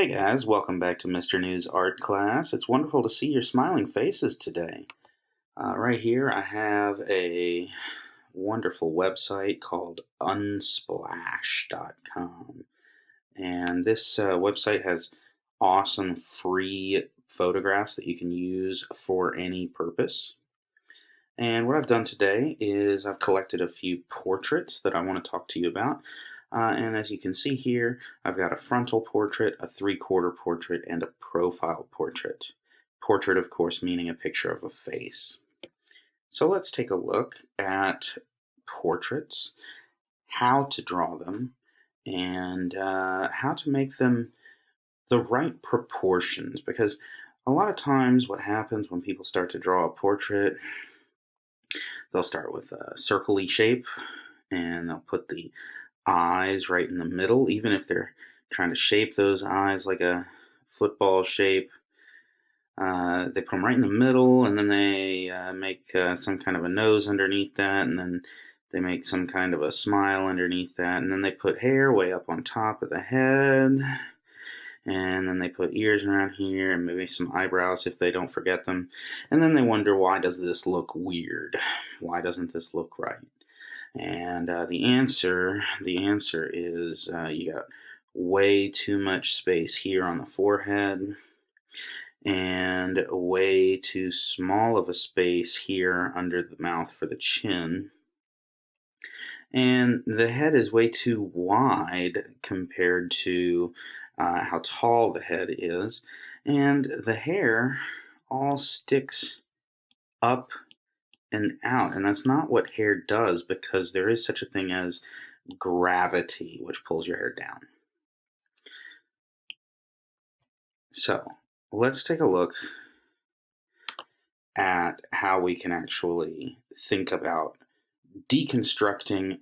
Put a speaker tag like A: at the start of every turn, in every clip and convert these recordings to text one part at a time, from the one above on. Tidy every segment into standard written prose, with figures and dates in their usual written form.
A: Hey guys, welcome back to Mr. News Art Class. It's wonderful to see your smiling faces today. Right here I have a wonderful website called unsplash.com. And this website has awesome free photographs that you can use for any purpose. And what I've done today is I've collected a few portraits that I want to talk to you about. And as you can see here, I've got a frontal portrait, a three-quarter portrait, and a profile portrait. Portrait, of course, meaning a picture of a face. So let's take a look at portraits, how to draw them, and how to make them the right proportions. Because a lot of times what happens when people start to draw a portrait, they'll start with a circle-y shape, and they'll put the eyes right in the middle, even if they're trying to shape those eyes like a football shape. They put them right in the middle, and then they make some kind of a nose underneath that, and then they make some kind of a smile underneath that, and then they put hair way up on top of the head, and then they put ears around here, and maybe some eyebrows if they don't forget them, and then they wonder, why does this look weird? Why doesn't this look right? And the answer is you got way too much space here on the forehead and way too small of a space here under the mouth for the chin. And the head is way too wide compared to how tall the head is. And the hair all sticks up and out, and that's not what hair does, because there is such a thing as gravity, which pulls your hair down. So let's take a look at how we can actually think about deconstructing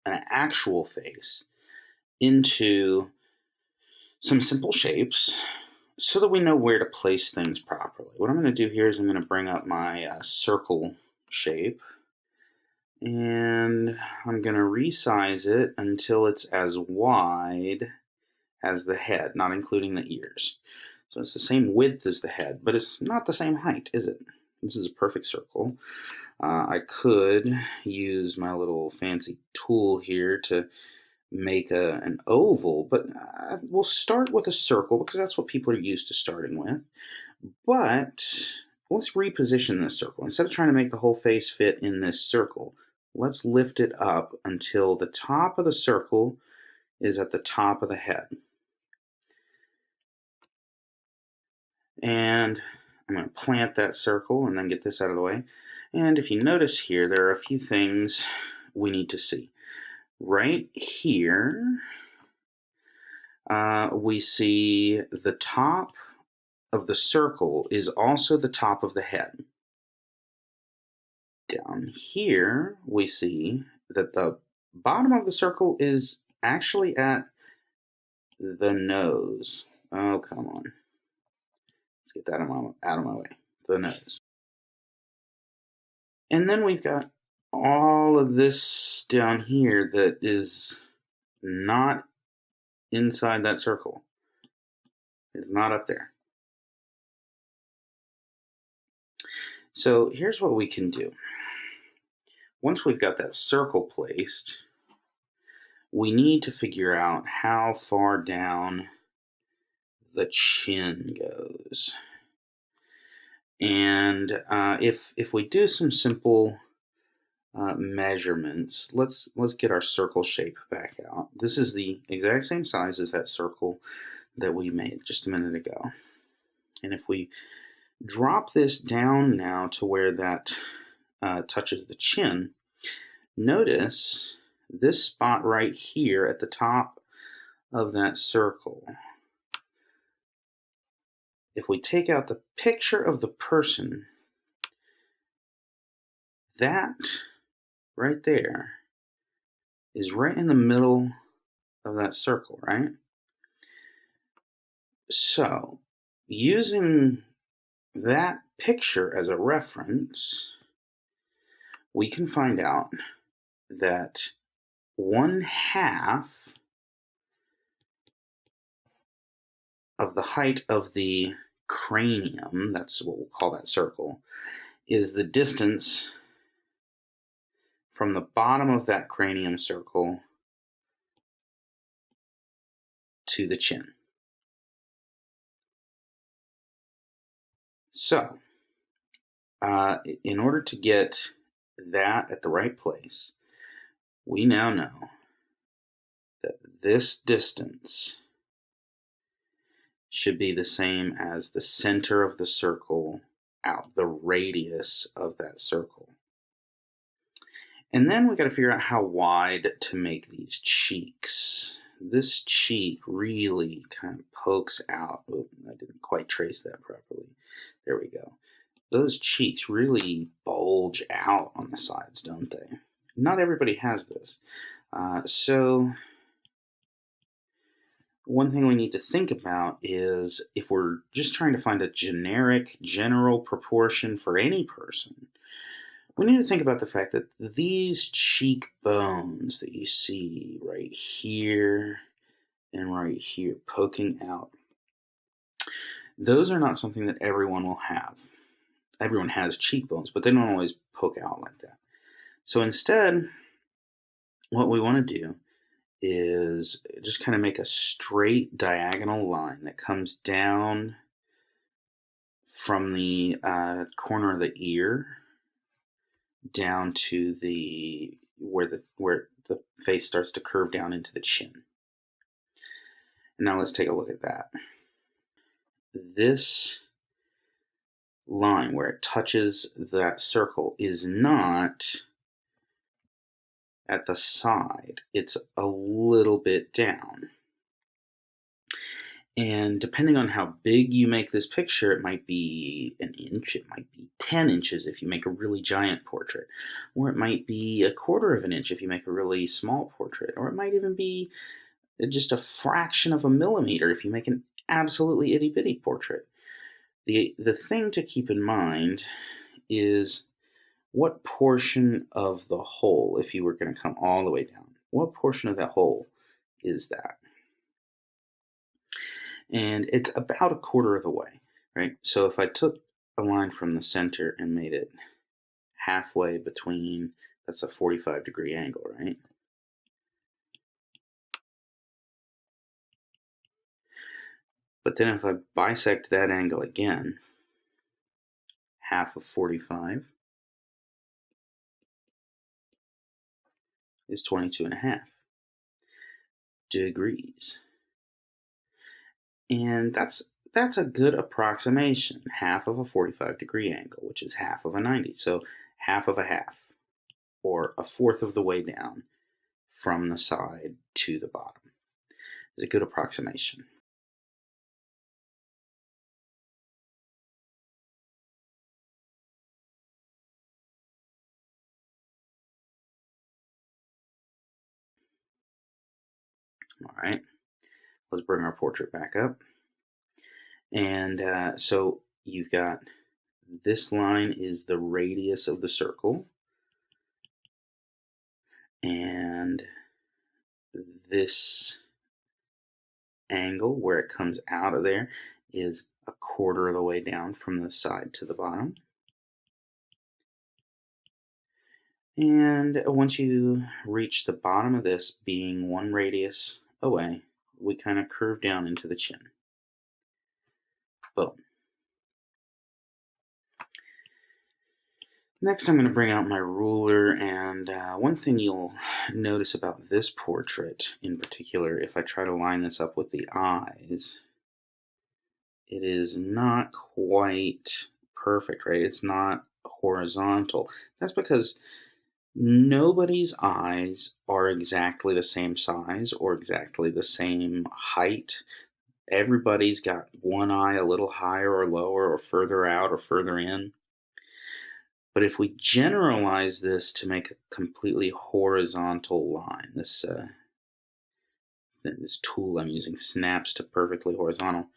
A: an actual face into some simple shapes so that we know where to place things properly. What I'm going to do here is I'm going to bring up my circle shape, and I'm going to resize it until it's as wide as the head, not including the ears. So it's the same width as the head, but it's not the same height, is it? This is a perfect circle. I could use my little fancy tool here to make an oval, but we'll start with a circle because that's what people are used to starting with. But let's reposition this circle. Instead of trying to make the whole face fit in this circle, let's lift it up until the top of the circle is at the top of the head. And I'm going to plant that circle and then get this out of the way. And if you notice here, there are a few things we need to see. Right here, we see the top of the circle is also the top of the head. Down here, we see that the bottom of the circle is actually at the nose. Oh, come on. Let's get that out of my way. The nose. And then we've got all of this down here that is not inside that circle. It's not up there. So here's what we can do. Once we've got that circle placed, we need to figure out how far down the chin goes. And if we do some simple measurements, let's get our circle shape back out. This is the exact same size as that circle that we made just a minute ago. And if we drop this down now to where that touches the chin, notice this spot right here at the top of that circle. If we take out the picture of the person, that right there is right in the middle of that circle, right? So, using that picture as a reference, we can find out that 1/2 of the height of the cranium, that's what we'll call that circle, is the distance from the bottom of that cranium circle to the chin. So, in order to get that at the right place, we now know that this distance should be the same as the center of the circle out, the radius of that circle. And then we got to figure out how wide to make these cheeks. This cheek really kind of pokes out. Oh, I didn't quite trace that properly. There we go. Those cheeks really bulge out on the sides, don't they? Not everybody has this. So one thing we need to think about is if we're just trying to find a general proportion for any person, we need to think about the fact that these cheekbones that you see right here and right here poking out, those are not something that everyone will have. Everyone has cheekbones, but they don't always poke out like that. So instead, what we want to do is just kind of make a straight diagonal line that comes down from the corner of the ear down to the where the face starts to curve down into the chin. And now let's take a look at that. This line where it touches that circle is not at the side, it's a little bit down. And depending on how big you make this picture, it might be an inch, it might be 10 inches if you make a really giant portrait, or it might be 1/4 of an inch if you make a really small portrait, or it might even be just a fraction of a millimeter if you make an absolutely itty-bitty portrait. The thing to keep in mind is what portion of the whole, if you were going to come all the way down, what portion of that whole is that? And it's about 1/4 of the way, right? So if I took a line from the center and made it halfway between, that's a 45-degree angle, right? But then if I bisect that angle again, half of 45 is 22.5 degrees. And that's a good approximation, half of a 45-degree angle, which is half of a 90. So half of a half, or 1/4 of the way down from the side to the bottom, is a good approximation. All right, let's bring our portrait back up. And so you've got this line is the radius of the circle, and this angle where it comes out of there is 1/4 of the way down from the side to the bottom. And once you reach the bottom of this, being 1 radius away, we kind of curve down into the chin. Boom. Next, I'm going to bring out my ruler, and one thing you'll notice about this portrait in particular, if I try to line this up with the eyes, it is not quite perfect, right? It's not horizontal. That's because nobody's eyes are exactly the same size or exactly the same height. Everybody's got one eye a little higher or lower or further out or further in. But if we generalize this to make a completely horizontal line, this tool I'm using snaps to perfectly horizontal,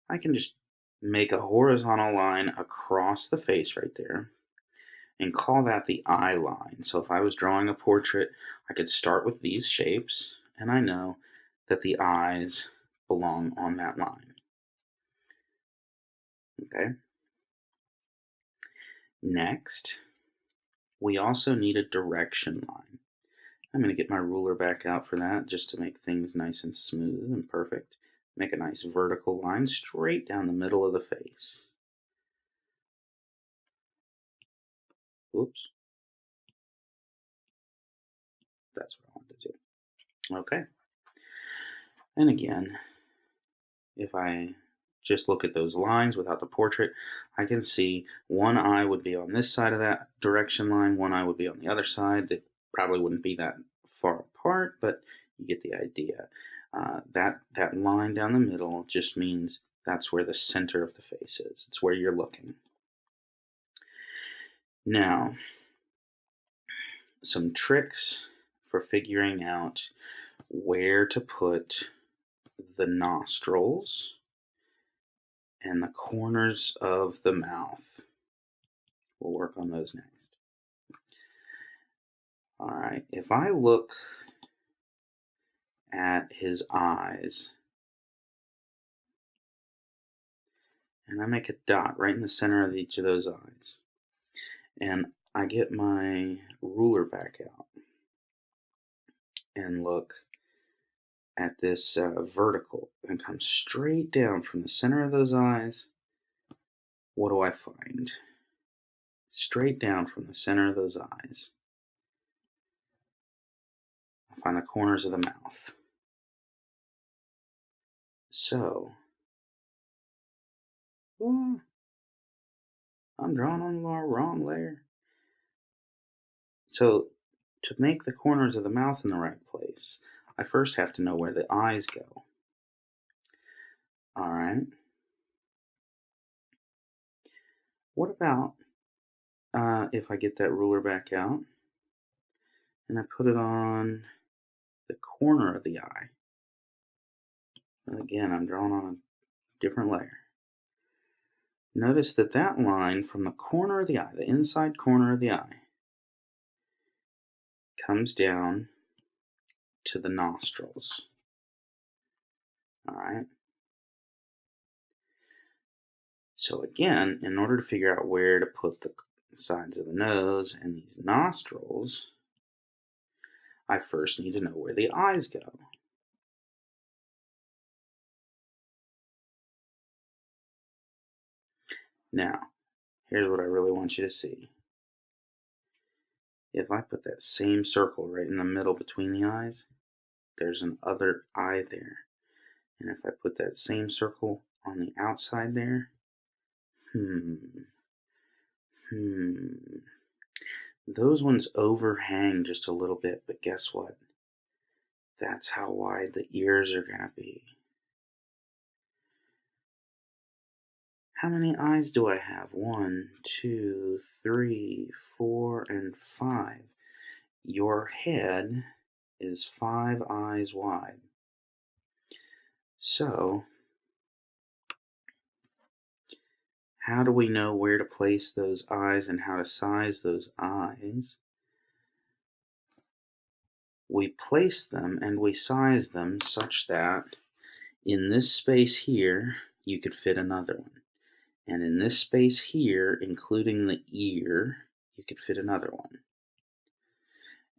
A: I can just make a horizontal line across the face right there and call that the eye line. So if I was drawing a portrait, I could start with these shapes, and I know that the eyes belong on that line. Okay. Next, we also need a direction line. I'm going to get my ruler back out for that just to make things nice and smooth and perfect. Make a nice vertical line straight down the middle of the face. Oops. That's what I wanted to do. Okay. And again, if I just look at those lines without the portrait, I can see one eye would be on this side of that direction line, one eye would be on the other side. They probably wouldn't be that far apart, but you get the idea. That line down the middle just means that's where the center of the face is. It's where you're looking. Now, some tricks for figuring out where to put the nostrils and the corners of the mouth. We'll work on those next. All right, if I look at his eyes and I make a dot right in the center of each of those eyes, and I get my ruler back out and look at this vertical and come straight down from the center of those eyes, what do I find? Straight down from the center of those eyes, I find the corners of the mouth. So, I'm drawing on the wrong layer. So, to make the corners of the mouth in the right place, I first have to know where the eyes go. All right. What about if I get that ruler back out and I put it on the corner of the eye? And again, I'm drawing on a different layer. Notice that that line from the corner of the eye, the inside corner of the eye, comes down to the nostrils. All right. So again, in order to figure out where to put the sides of the nose and these nostrils, I first need to know where the eyes go. Now, here's what I really want you to see. If I put that same circle right in the middle between the eyes, there's an other eye there. And if I put that same circle on the outside there, those ones overhang just a little bit, but guess what? That's how wide the ears are going to be. How many eyes do I have? 1, 2, 3, 4, and 5. Your head is 5 eyes wide. So, how do we know where to place those eyes and how to size those eyes? We place them and we size them such that in this space here, you could fit another one. And in this space here, including the ear, you could fit another one.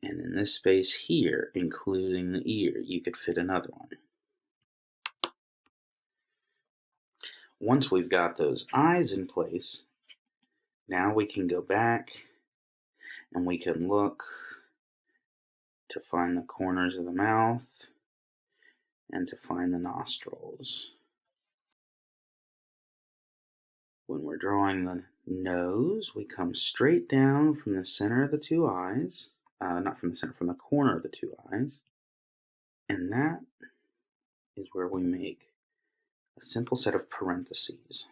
A: And in this space here, including the ear, you could fit another one. Once we've got those eyes in place, now we can go back and we can look to find the corners of the mouth and to find the nostrils. When we're drawing the nose, we come straight down from the center of the two eyes, not from the center, from the corner of the two eyes, and that is where we make a simple set of parentheses.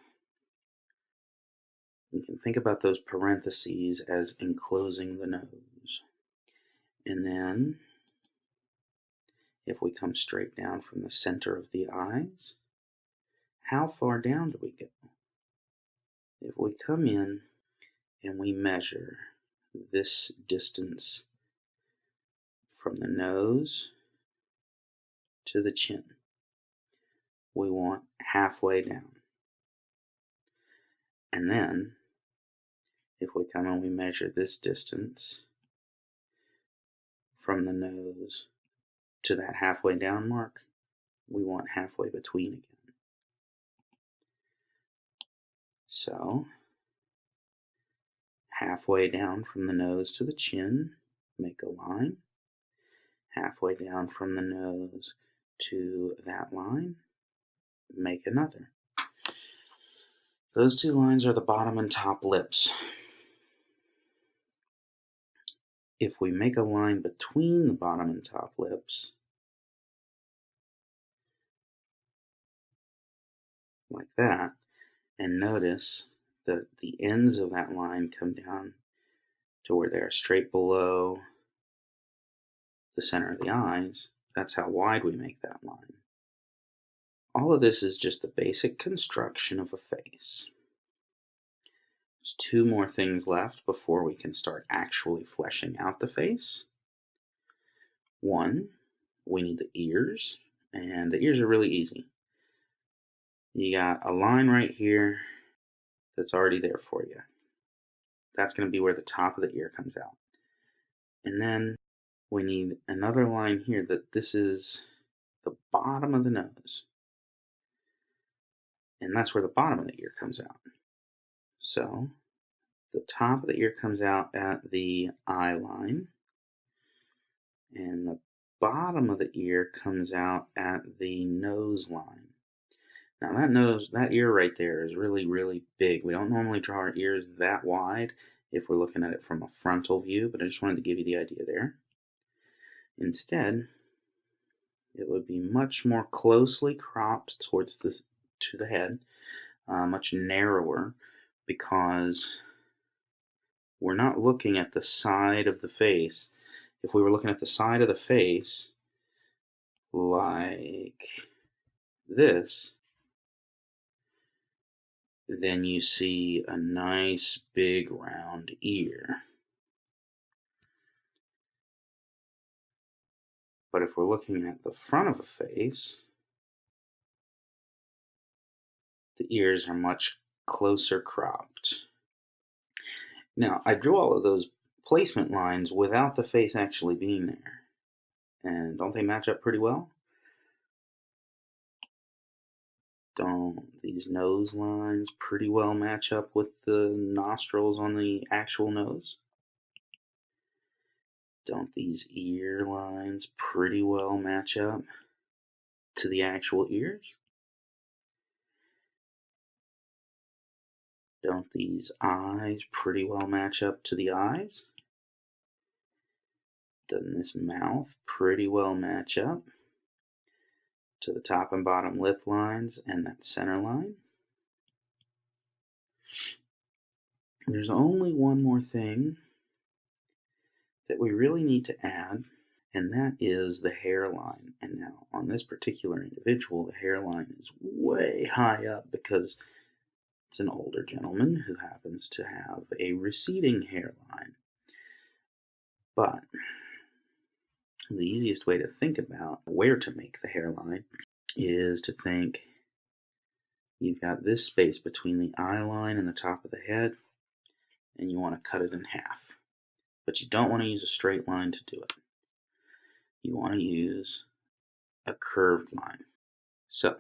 A: You can think about those parentheses as enclosing the nose. And then, if we come straight down from the center of the eyes, how far down do we go? If we come in and we measure this distance from the nose to the chin, we want halfway down. And then, if we come and we measure this distance from the nose to that halfway down mark, we want halfway between again. So, halfway down from the nose to the chin, make a line. Halfway down from the nose to that line, make another. Those two lines are the bottom and top lips. If we make a line between the bottom and top lips, like that, and notice that the ends of that line come down to where they are straight below the center of the eyes, that's how wide we make that line. All of this is just the basic construction of a face. There's two more things left before we can start actually fleshing out the face. One, we need the ears, and the ears are really easy. You got a line right here that's already there for you. That's going to be where the top of the ear comes out. And then we need another line here that this is the bottom of the nose. And that's where the bottom of the ear comes out. So the top of the ear comes out at the eye line, and the bottom of the ear comes out at the nose line. Now that ear right there is really, really big. We don't normally draw our ears that wide if we're looking at it from a frontal view, but I just wanted to give you the idea there. Instead, it would be much more closely cropped towards to the head, much narrower, because we're not looking at the side of the face. If we were looking at the side of the face, like this, then you see a nice big round ear. But if we're looking at the front of a face, the ears are much closer cropped. Now, I drew all of those placement lines without the face actually being there. And don't they match up pretty well? Don't these nose lines pretty well match up with the nostrils on the actual nose? Don't these ear lines pretty well match up to the actual ears? Don't these eyes pretty well match up to the eyes? Doesn't this mouth pretty well match up to the top and bottom lip lines and that center line? There's only one more thing that we really need to add, and that is the hairline. And now, on this particular individual, the hairline is way high up because it's an older gentleman who happens to have a receding hairline. But the easiest way to think about where to make the hairline is to think you've got this space between the eye line and the top of the head, and you want to cut it in half. But you don't want to use a straight line to do it. You want to use a curved line. So,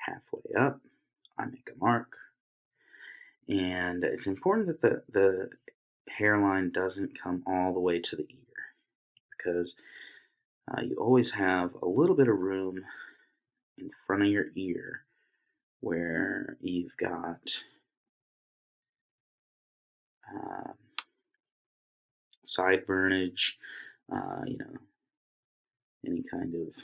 A: halfway up, I make a mark. And it's important that the hairline doesn't come all the way to the ear, because you always have a little bit of room in front of your ear where you've got sideburnage, any kind of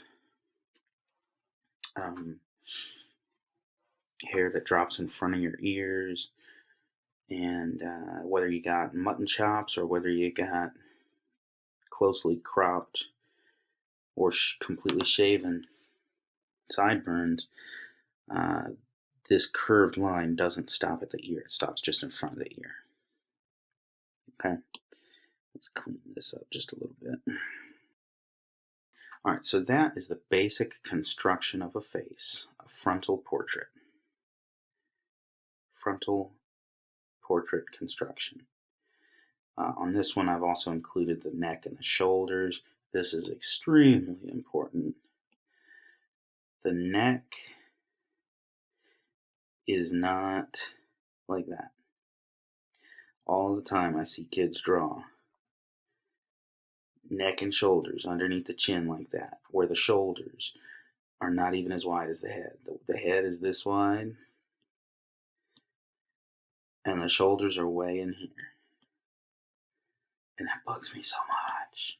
A: hair that drops in front of your ears, and whether you got mutton chops or whether you got closely cropped or completely shaven sideburns, this curved line doesn't stop at the ear. It stops just in front of the ear. Okay, let's clean this up just a little bit. All right, so that is the basic construction of a face, a frontal portrait. frontal portrait construction. On this one, I've also included the neck and the shoulders. This is extremely important. The neck is not like that. All the time I see kids draw neck and shoulders underneath the chin like that, where the shoulders are not even as wide as the head. The head is this wide, and the shoulders are way in here. And that bugs me so much.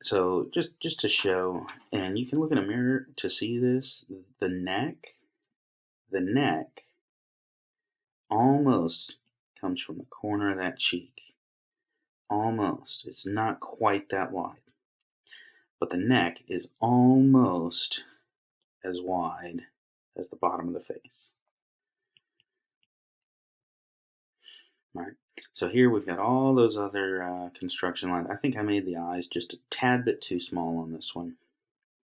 A: So just to show, and you can look in a mirror to see this, the neck almost comes from the corner of that cheek. Almost. It's not quite that wide. But the neck is almost as wide as the bottom of the face. Alright, so here we've got all those other construction lines. I think I made the eyes just a tad bit too small on this one,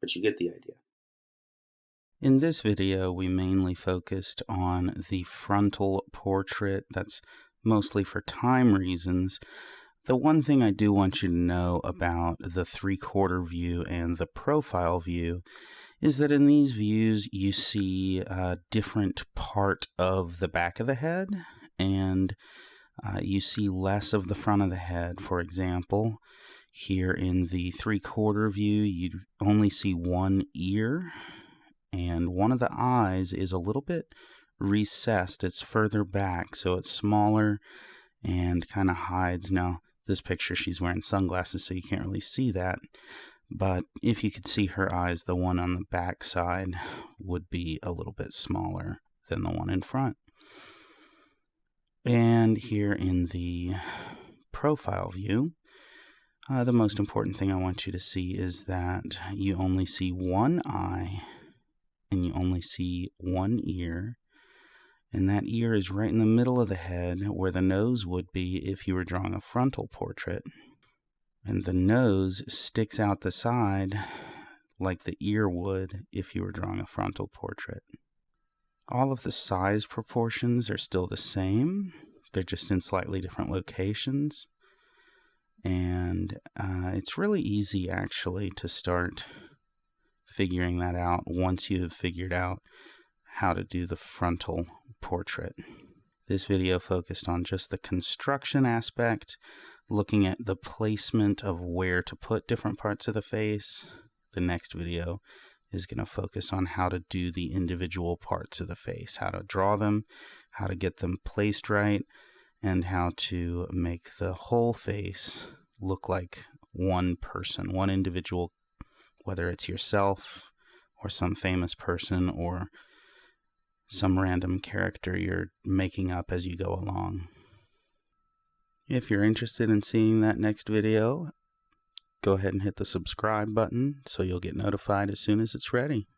A: but you get the idea. In this video, we mainly focused on the frontal portrait. That's mostly for time reasons. The one thing I do want you to know about the 3/4 view and the profile view is that in these views you see a different part of the back of the head, and you see less of the front of the head. For example, here in the 3/4 view, you only see one ear, and one of the eyes is a little bit recessed. It's further back, so it's smaller and kind of hides. Now, this picture, she's wearing sunglasses, so you can't really see that. But if you could see her eyes, the one on the back side would be a little bit smaller than the one in front. And here in the profile view, the most important thing I want you to see is that you only see one eye and you only see one ear. And that ear is right in the middle of the head where the nose would be if you were drawing a frontal portrait. And the nose sticks out the side like the ear would if you were drawing a frontal portrait. All of the size proportions are still the same. They're just in slightly different locations. And it's really easy actually to start figuring that out once you have figured out how to do the frontal portrait. This video focused on just the construction aspect, looking at the placement of where to put different parts of the face. The next video is going to focus on how to do the individual parts of the face, how to draw them, how to get them placed right, and how to make the whole face look like one person, one individual, whether it's yourself or some famous person or some random character you're making up as you go along. If you're interested in seeing that next video, go ahead and hit the subscribe button so you'll get notified as soon as it's ready.